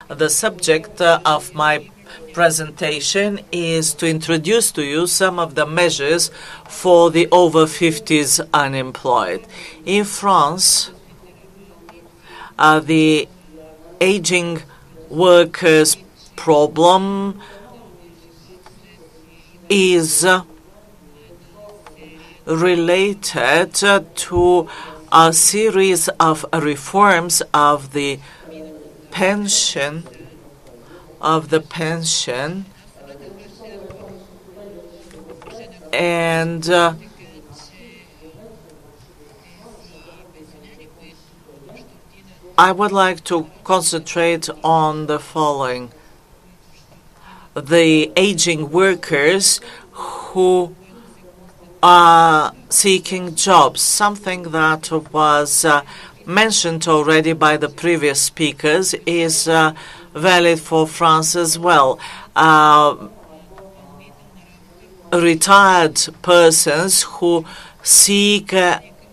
The subject of my presentation is to introduce to you some of the measures for the over 50s unemployed. In France, the aging workers problem is related to a series of reforms of the pension and I would like to concentrate on the following: the aging workers who are seeking jobs, something that was mentioned already by the previous speakers, is valid for France as well. Retired persons who seek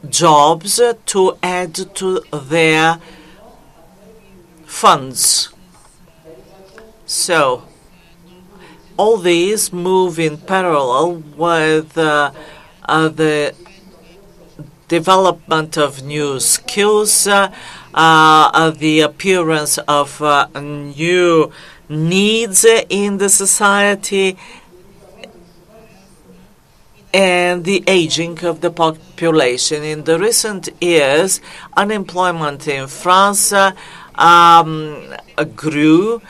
jobs to add to their funds. So all these move in parallel with the development of new skills, the appearance of new needs in the society, and the aging of the population. In the recent years, unemployment in France grew.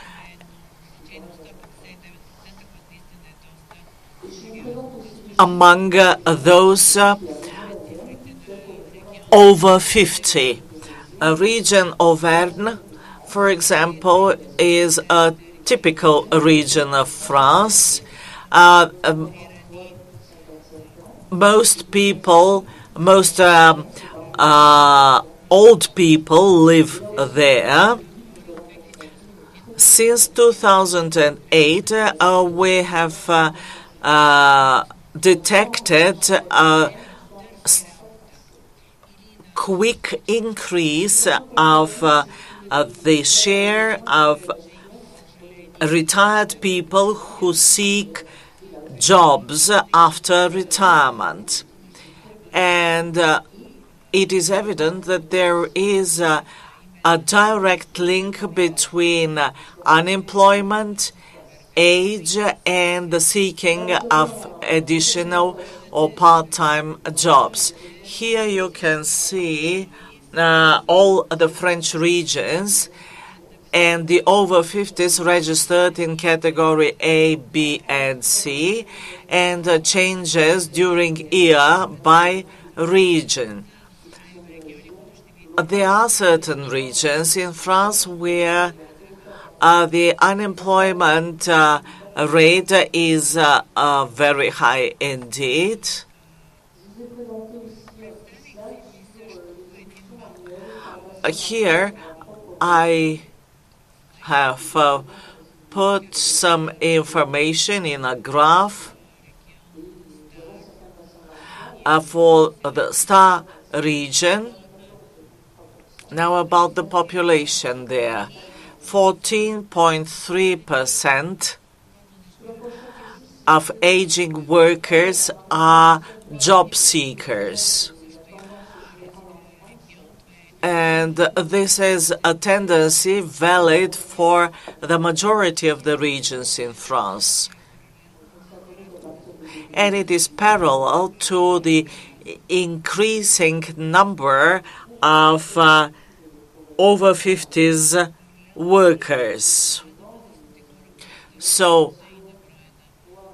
Among those over 50. Region Auvergne, for example, is a typical region of France. Most old people live there. Since 2008, we have detected a quick increase of the share of retired people who seek jobs after retirement. And it is evident that there is a direct link between unemployment, age, and the seeking of additional or part-time jobs. Here you can see all the French regions and the over 50s registered in category A, B, and C, and changes during year by region. There are certain regions in France where the unemployment rate is very high indeed. Here I have put some information in a graph for the star region. Now about the population there. 14.3% of aging workers are job seekers. And this is a tendency valid for the majority of the regions in France. And it is parallel to the increasing number of over 50s workers. So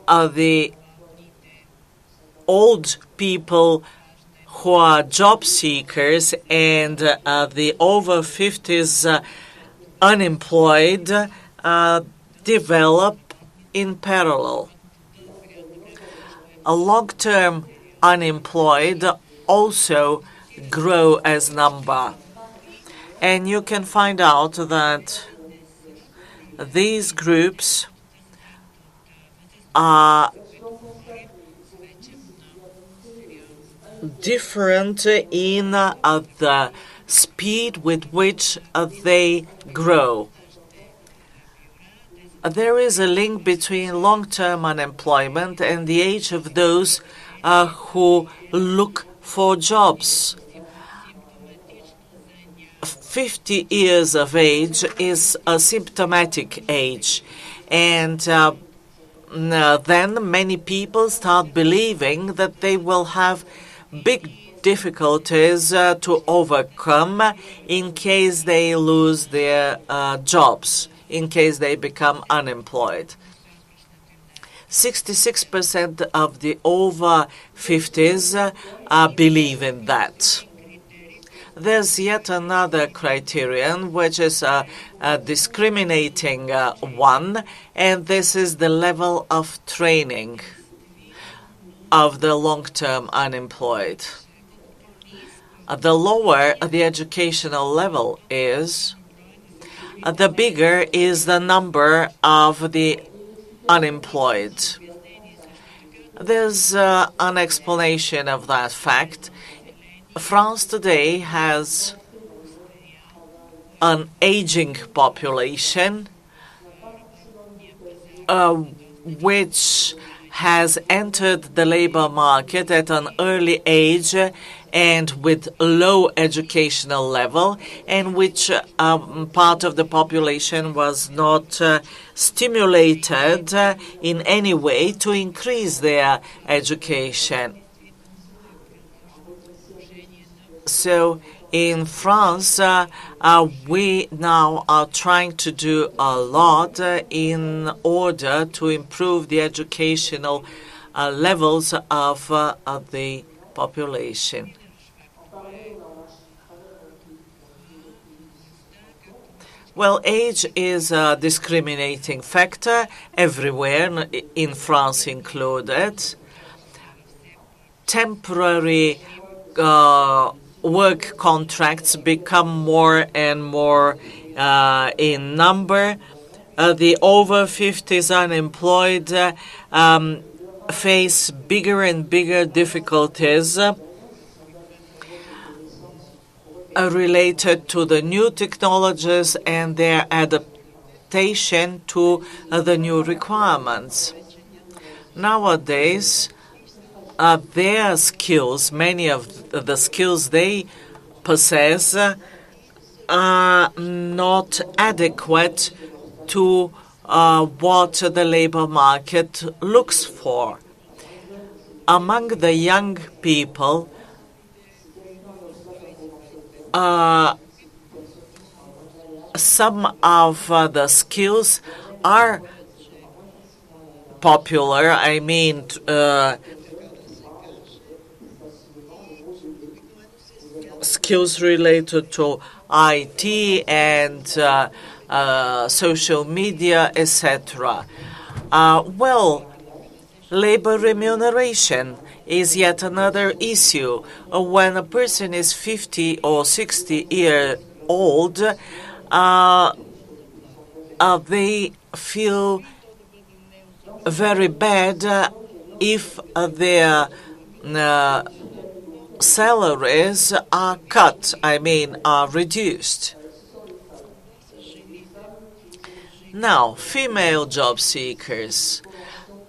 the old people who are job seekers and the over 50s unemployed develop in parallel. A long-term unemployed also grow as number. And you can find out that these groups are different in the speed with which they grow. there is a link between long-term unemployment and the age of those who look for jobs. 50 years of age is a symptomatic age, and then many people start believing that they will have big difficulties to overcome in case they lose their jobs, in case they become unemployed. 66% of the over 50s believe in that. There's yet another criterion, which is a discriminating one, and this is the level of training of the long-term unemployed. The lower the educational level is, the bigger is the number of the unemployed. There's an explanation of that fact. France today has an aging population which has entered the labor market at an early age and with low educational level, and which part of the population was not stimulated in any way to increase their education. So in France, we now are trying to do a lot in order to improve the educational levels of the population. Well, age is a discriminating factor everywhere, in France included. Temporary work contracts become more and more in number. The over 50s unemployed face bigger and bigger difficulties related to the new technologies and their adaptation to the new requirements. Nowadays, their skills, many of the skills they possess, are not adequate to what the labor market looks for. Among the young people, some of the skills are popular. I mean, skills related to IT and social media, etc. Well, labor remuneration is yet another issue. When a person is 50 or 60 years old, they feel very bad if their salaries are cut, are reduced. Now, female job seekers.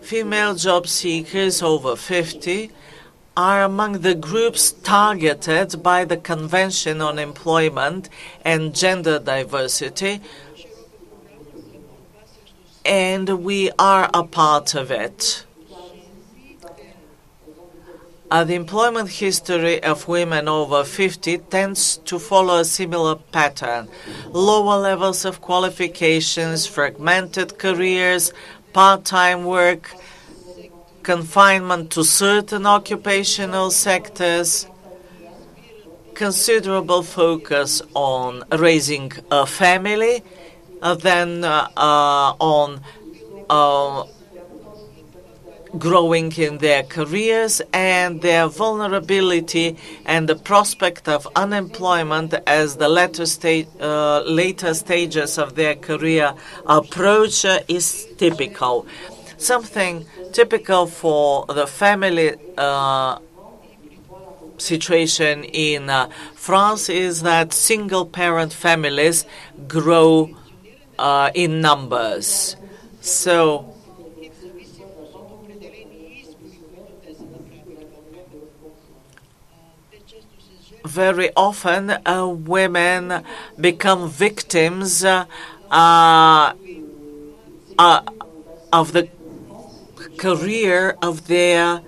Female job seekers over 50 are among the groups targeted by the Convention on Employment and Gender Diversity, and we are a part of it. The employment history of women over 50 tends to follow a similar pattern. Lower levels of qualifications, fragmented careers, part-time work, confinement to certain occupational sectors, considerable focus on raising a family, then on growing in their careers, and their vulnerability and the prospect of unemployment as the later stages of their career approach is typical. Something typical for the family situation in France is that single-parent families grow in numbers. So very often women become victims uh, of the career of their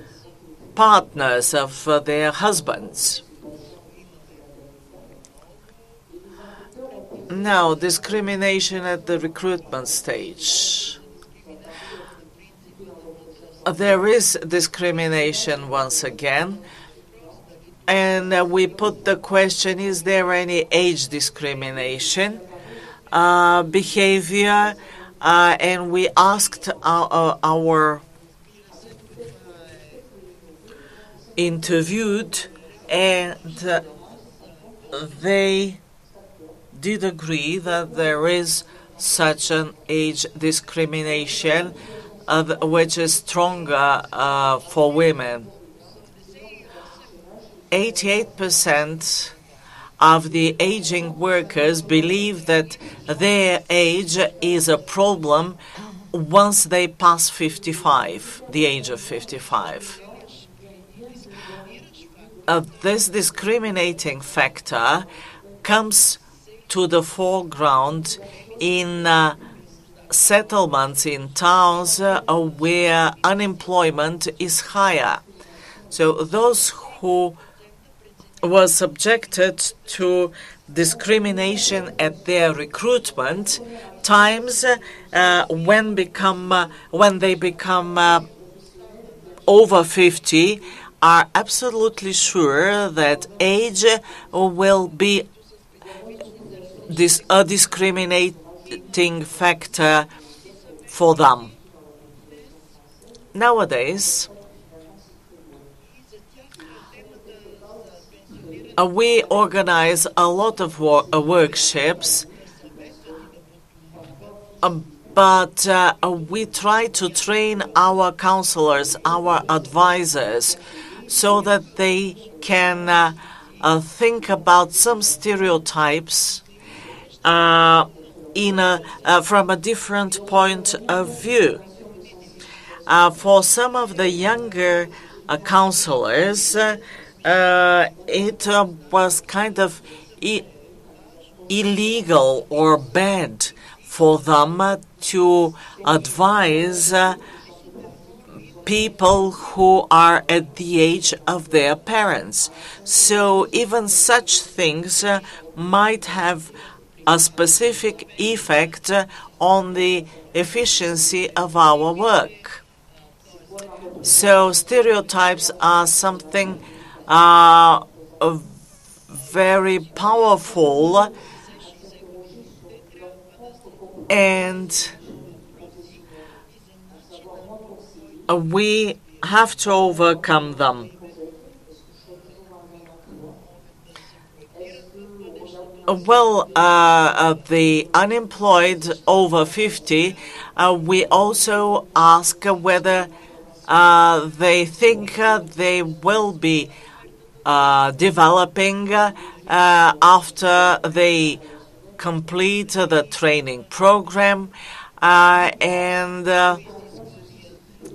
partners, of their husbands. Now, discrimination at the recruitment stage. There is discrimination once again, and we put the question, is there any age discrimination behavior? And we asked our interviewed, and they did agree that there is such an age discrimination, which is stronger for women. 88% of the aging workers believe that their age is a problem once they pass 55, the age of 55. This discriminating factor comes to the foreground in settlements in towns where unemployment is higher. So those who were subjected to discrimination at their recruitment times when they become over 50 are absolutely sure that age will be a discriminating factor for them. Nowadays, we organize a lot of workshops, but we try to train our counselors, our advisors, so that they can think about some stereotypes from a different point of view. For some of the younger counselors, it was kind of illegal or bad for them to advise people who are at the age of their parents. So even such things might have a specific effect on the efficiency of our work. So stereotypes are something very powerful, and we have to overcome them. Well, the unemployed over 50, we also ask whether they think they will be developing after they complete the training program, and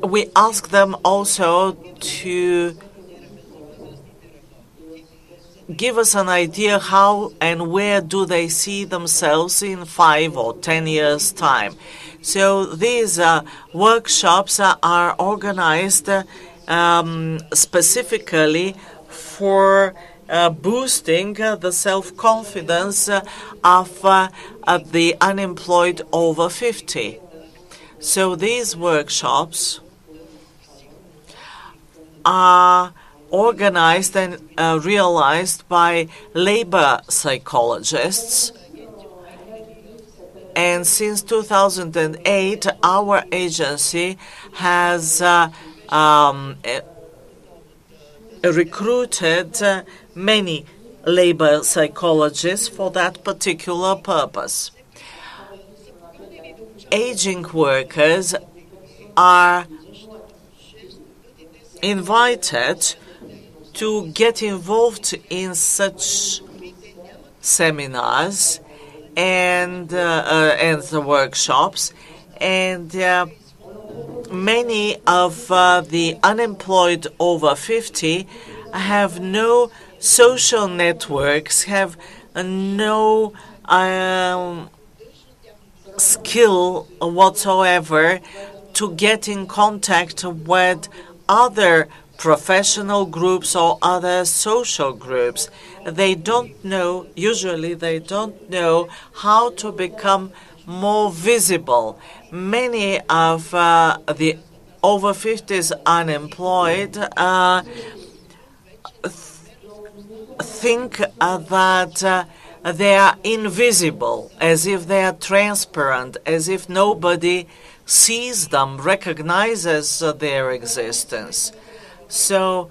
we ask them also to give us an idea how and where do they see themselves in 5 or 10 years' time. So these workshops are organized specifically for boosting the self-confidence of the unemployed over 50. So these workshops are organized and realized by labor psychologists. And since 2008, our agency has recruited many labor psychologists for that particular purpose. Aging workers are invited to get involved in such seminars and the workshops, and many of the unemployed over 50 have no social networks, have no skill whatsoever to get in contact with other professional groups or other social groups. They don't know, usually they don't know how to become more visible. Many of the over 50s unemployed think that they are invisible, as if they are transparent, as if nobody sees them, recognizes their existence. So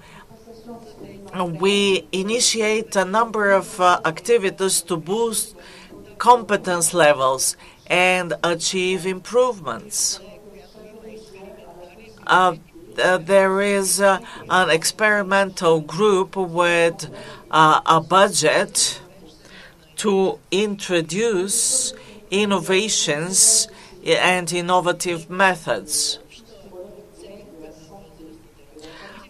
we initiate a number of activities to boost competence levels and achieve improvements. There is an experimental group with a budget to introduce innovations and innovative methods.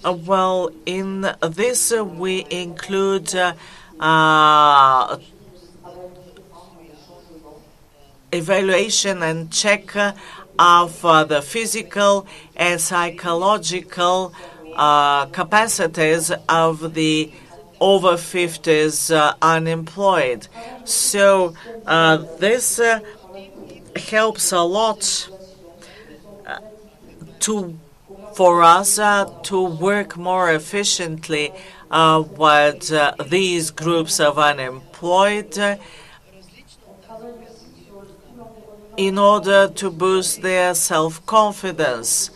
Well, in this we include evaluation and check of the physical and psychological capacities of the over 50s unemployed. So this helps a lot for us to work more efficiently with these groups of unemployed in order to boost their self-confidence.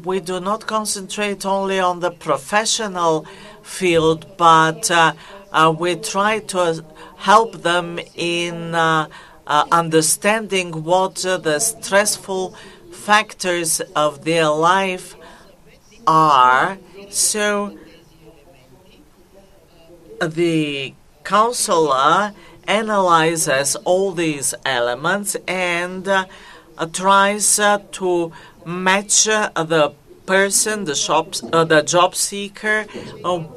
We do not concentrate only on the professional field, but we try to help them in understanding what the stressful factors of their life are. So the counselor analyzes all these elements and tries to match the person, the job seeker,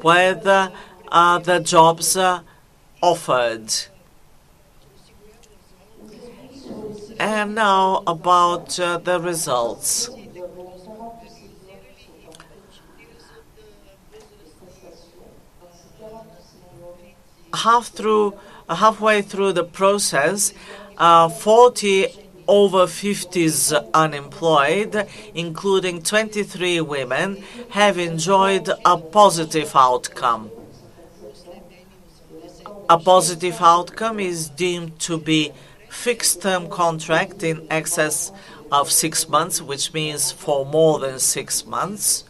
with the jobs offered. And now about the results. Halfway through the process, 40 over 50s unemployed, including 23 women, have enjoyed a positive outcome. A positive outcome is deemed to be fixed-term contract in excess of 6 months, which means for more than 6 months.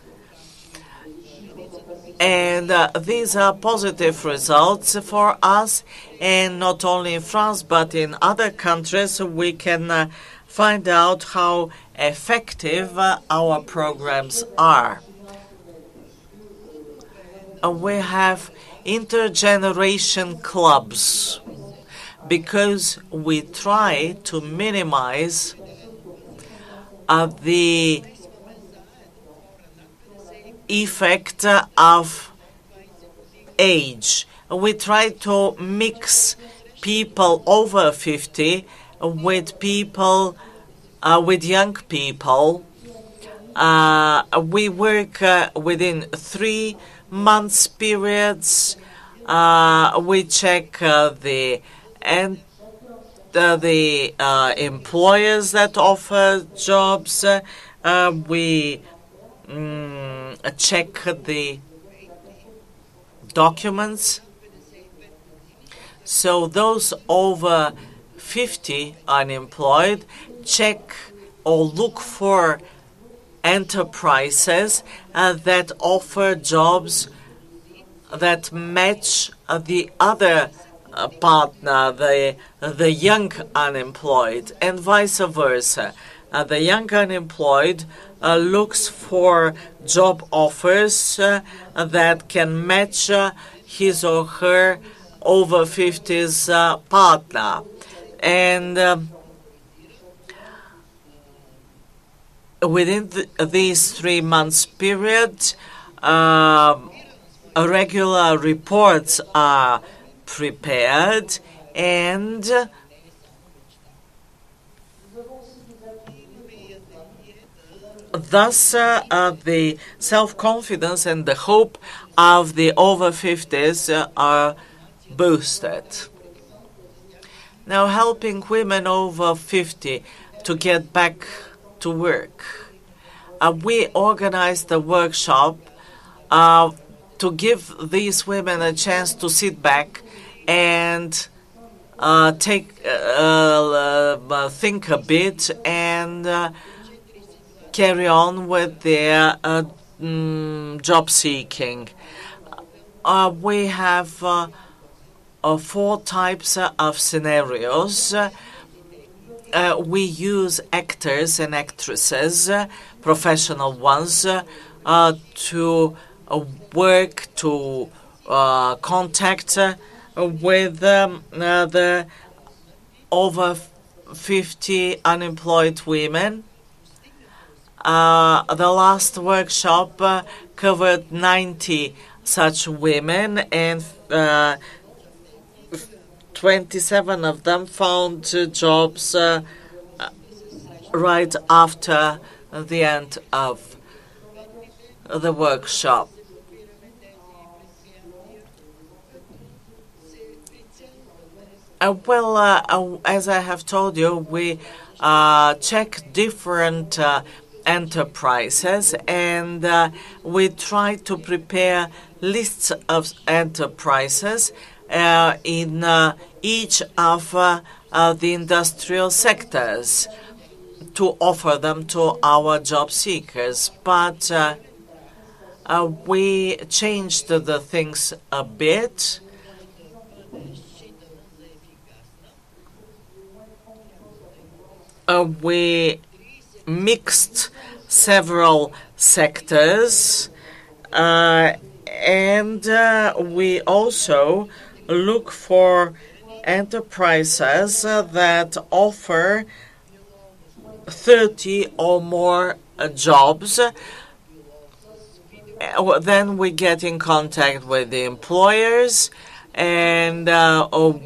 And these are positive results for us, and not only in France but in other countries. We can find out how effective our programs are. We have intergeneration clubs because we try to minimize the effect of age. We try to mix people over 50 with people, with young people. We work within 3 months periods. We check the employers that offer jobs. We check the documents. So those over 50 unemployed check or look for enterprises that offer jobs that match the other partner, the young unemployed, and vice versa. The young unemployed looks for job offers that can match his or her over 50s partner. And within these 3 months period, regular reports are prepared, and thus the self-confidence and the hope of the over 50s are boosted. Now, helping women over 50 to get back to work. We organized a workshop to give these women a chance to sit back and think a bit and carry on with their job seeking. We have 4 types of scenarios. We use actors and actresses, professional ones, to work, to contact with the over 50 unemployed women. The last workshop covered 90 such women, and 27 of them found jobs right after the end of the workshop. As I have told you, we check different enterprises, and we try to prepare lists of enterprises in each of the industrial sectors to offer them to our job seekers. But we changed the things a bit. We mixed several sectors, and we also look for enterprises that offer 30 or more jobs. Then we get in contact with the employers, and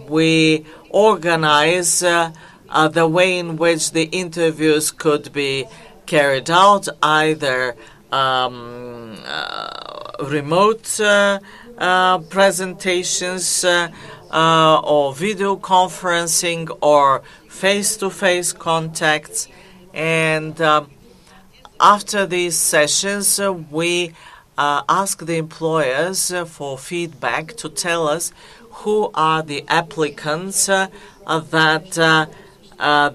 we organize the way in which the interviews could be carried out, either remote presentations or video conferencing or face-to-face contacts. And after these sessions, we ask the employers for feedback to tell us who are the applicants that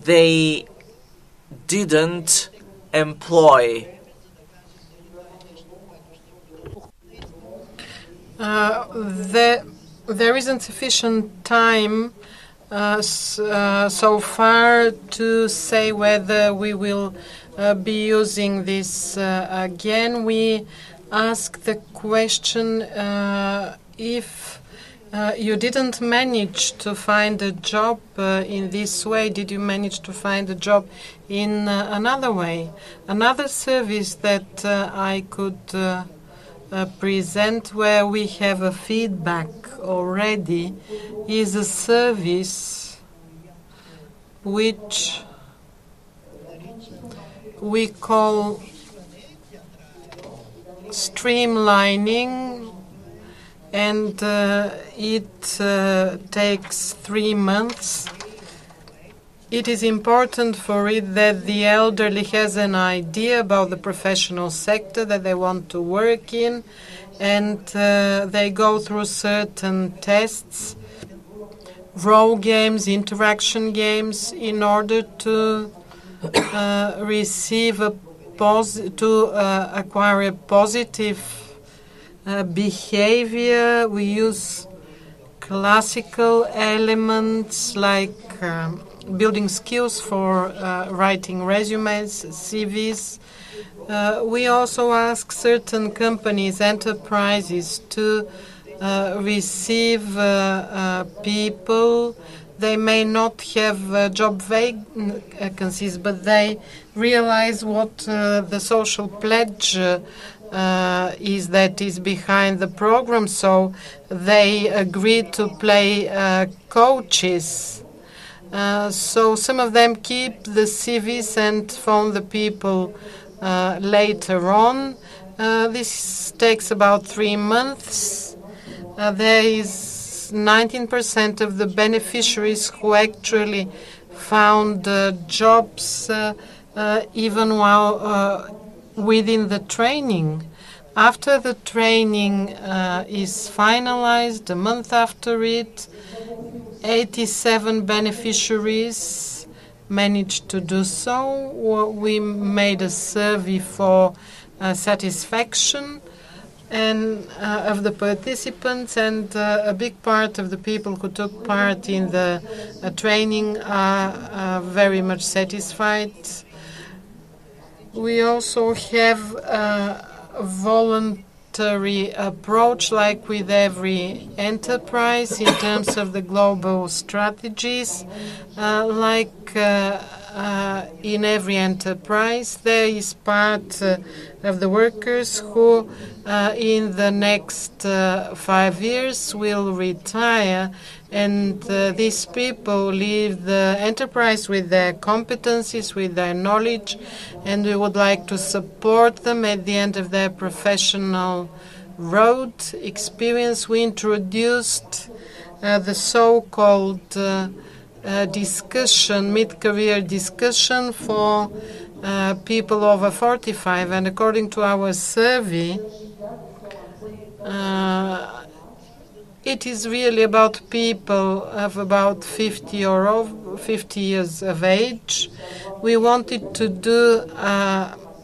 they didn't employ. There isn't sufficient time so far to say whether we will be using this again. We ask the question, if you didn't manage to find a job in this way, did you manage to find a job in another way? Another service that I could present, where we have a feedback already, is a service which we call streamlining, and it takes 3 months. It is important for it that the elderly has an idea about the professional sector that they want to work in, and they go through certain tests, role games, interaction games, in order to acquire a positive behavior. We use classical elements like building skills for writing resumes, CVs. We also ask certain companies, enterprises, to receive people they may not have job vacancies, but they realize what the social pledge is that is behind the program, so they agree to play coaches. So some of them keep the CVs and phone the people later on. This takes about 3 months. There is 19% of the beneficiaries who actually found jobs even while within the training. After the training is finalized, a month after it, 87 beneficiaries managed to do so. We made a survey for satisfaction and of the participants, and a big part of the people who took part in the training are very much satisfied. We also have a voluntary approach, like with every enterprise, in terms of the global strategies. Like in every enterprise, there is part of the workers who in the next 5 years will retire, and these people leave the enterprise with their competencies, with their knowledge, and we would like to support them at the end of their professional road experience. We introduced the so-called discussion, mid-career discussion for people over 45, and according to our survey, it is really about people of about 50 or over 50 years of age. We wanted to do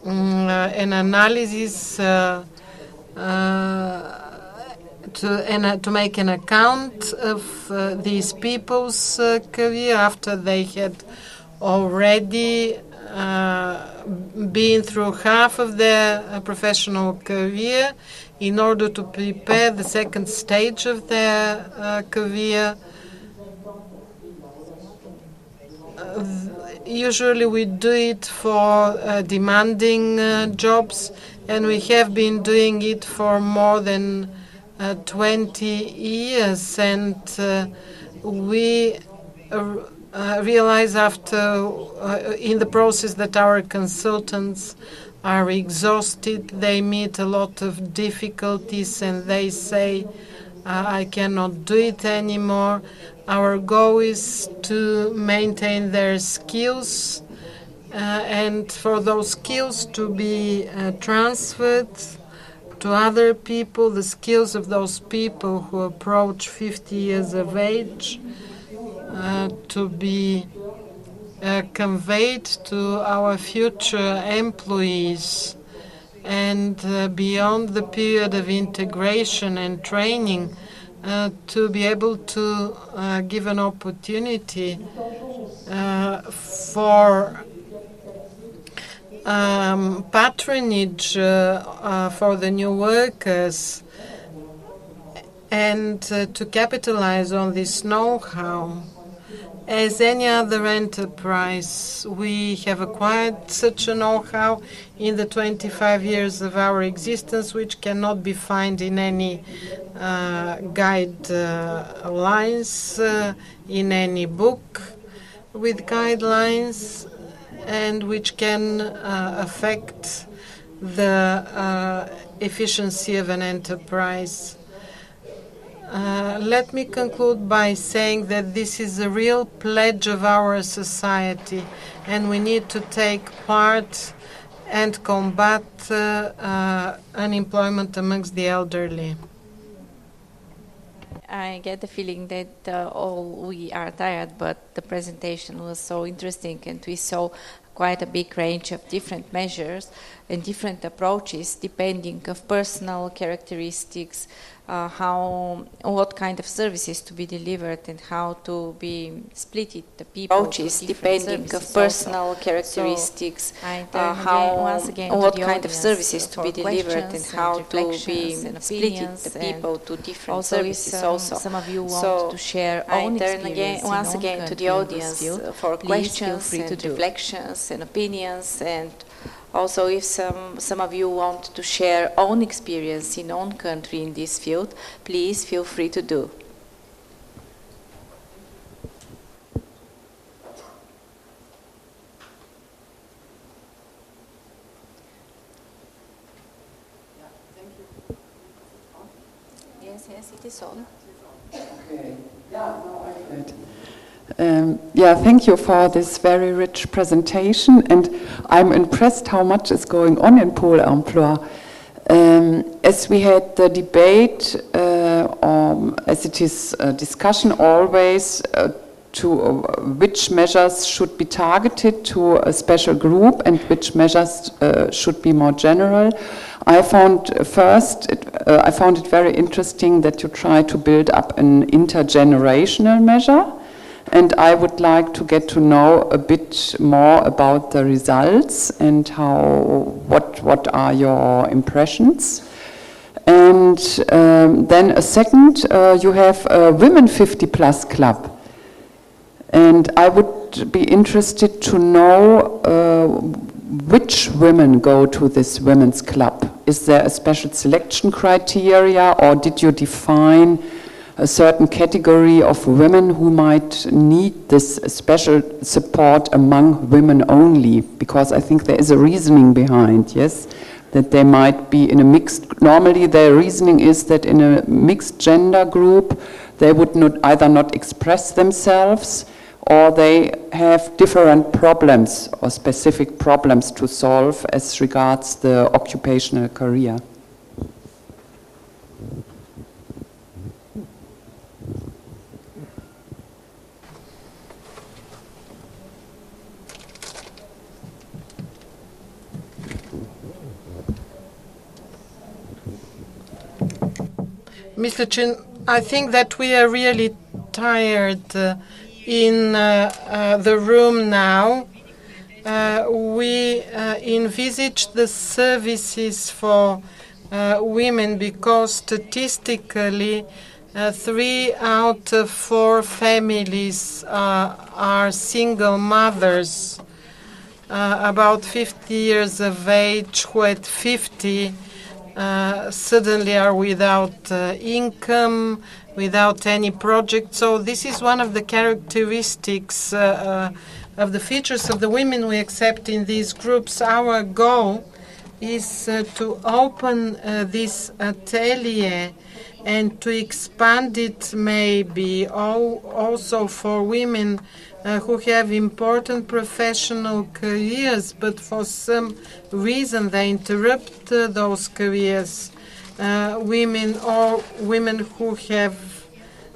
an analysis to make an account of these people's career after they had already been through half of their professional career, in order to prepare the second stage of their career. Usually we do it for demanding jobs, and we have been doing it for more than 20 years, and we realize after in the process that our consultants are exhausted. They meet a lot of difficulties, and they say, I cannot do it anymore. Our goal is to maintain their skills and for those skills to be transferred to other people, the skills of those people who approach 50 years of age, to be conveyed to our future employees, and beyond the period of integration and training, to be able to give an opportunity for patronage for the new workers, and to capitalize on this know-how. As any other enterprise, we have acquired such a know-how in the 25 years of our existence, which cannot be found in any guidelines, in any book with guidelines, and which can affect the efficiency of an enterprise. Let me conclude by saying that this is a real pledge of our society, and we need to take part and combat unemployment amongst the elderly. I get the feeling that all we are tired, but the presentation was so interesting, and we saw quite a big range of different measures and different approaches depending of personal characteristics, what kind of services to be delivered and how to be split it, the people approaches depending of personal characteristics, what kind of services to be delivered and how to be split it, the people to different services also. Some of you want to share own experience once again to the audience for questions and to reflections and opinions, and also if some of you want to share own experience in own country in this field, please feel free to do. Yes, it is on. Okay. Thank you for this very rich presentation, and I'm impressed how much is going on in Pôle Emploi. As we had the debate, as it is a discussion always to which measures should be targeted to a special group and which measures should be more general. I found it very interesting that you try to build up an intergenerational measure. And I would like to get to know a bit more about the results and what are your impressions. And then a second, you have a Women 50 Plus Club. And I would be interested to know which women go to this women's club. Is there a special selection criteria, or did you define a certain category of women who might need this special support among women only? Because I think there is a reasoning behind, yes, that they might be in a mixed, normally their reasoning is that in a mixed gender group, they would either not express themselves, or they have different problems or specific problems to solve as regards the occupational career. Mr. Chin, I think that we are really tired in the room now. We envisage the services for women because statistically 3 out of 4 families are single mothers, about 50 years of age, who at 50 suddenly are without income, without any project. So this is one of the characteristics of the features of the women we accept in these groups. Our goal is to open this atelier and to expand it maybe also for women who have important professional careers, but for some reason they interrupt those careers. Women who have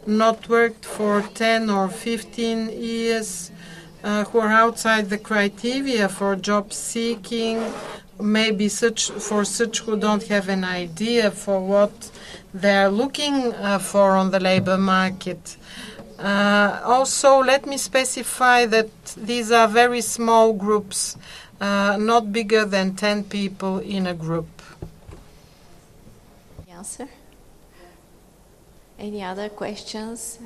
not worked for 10 or 15 years, who are outside the criteria for job seeking, maybe for such who don't have an idea for what they're looking for on the labor market. Also, let me specify that these are very small groups, not bigger than 10 people in a group. Answer. Any other questions?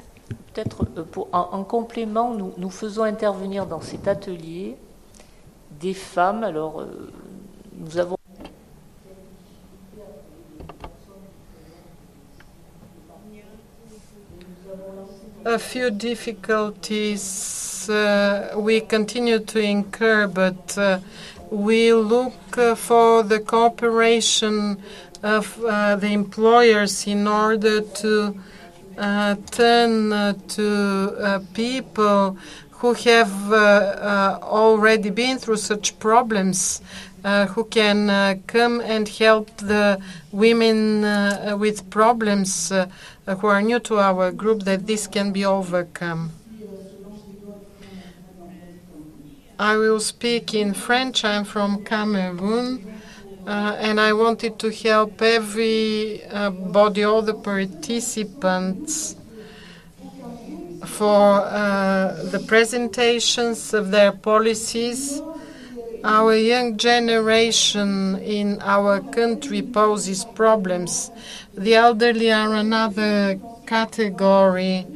Peut-être en complément, nous faisons intervenir dans cet atelier des femmes. Alors, nous avons a few difficulties we continue to incur, but we look for the cooperation of the employers in order to turn to people who have already been through such problems, who can come and help the women with problems who are new to our group, that this can be overcome. I will speak in French. I'm from Cameroon. and I wanted to help everybody, all the participants, for the presentations of their policies. Our young generation in our country poses problems. The elderly are another category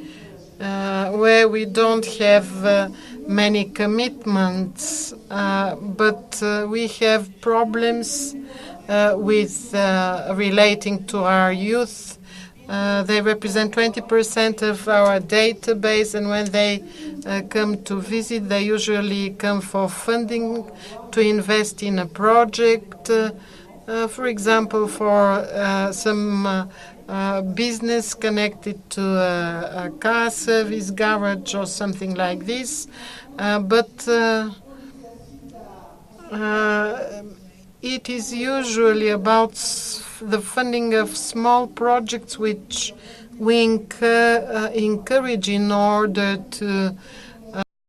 where we don't have many commitments, but we have problems with relating to our youth. They represent 20% of our database, and when they come to visit, they usually come for funding to invest in a project, for example, for some business connected to a car service garage or something like this. But it is usually about the funding of small projects which we encourage in order to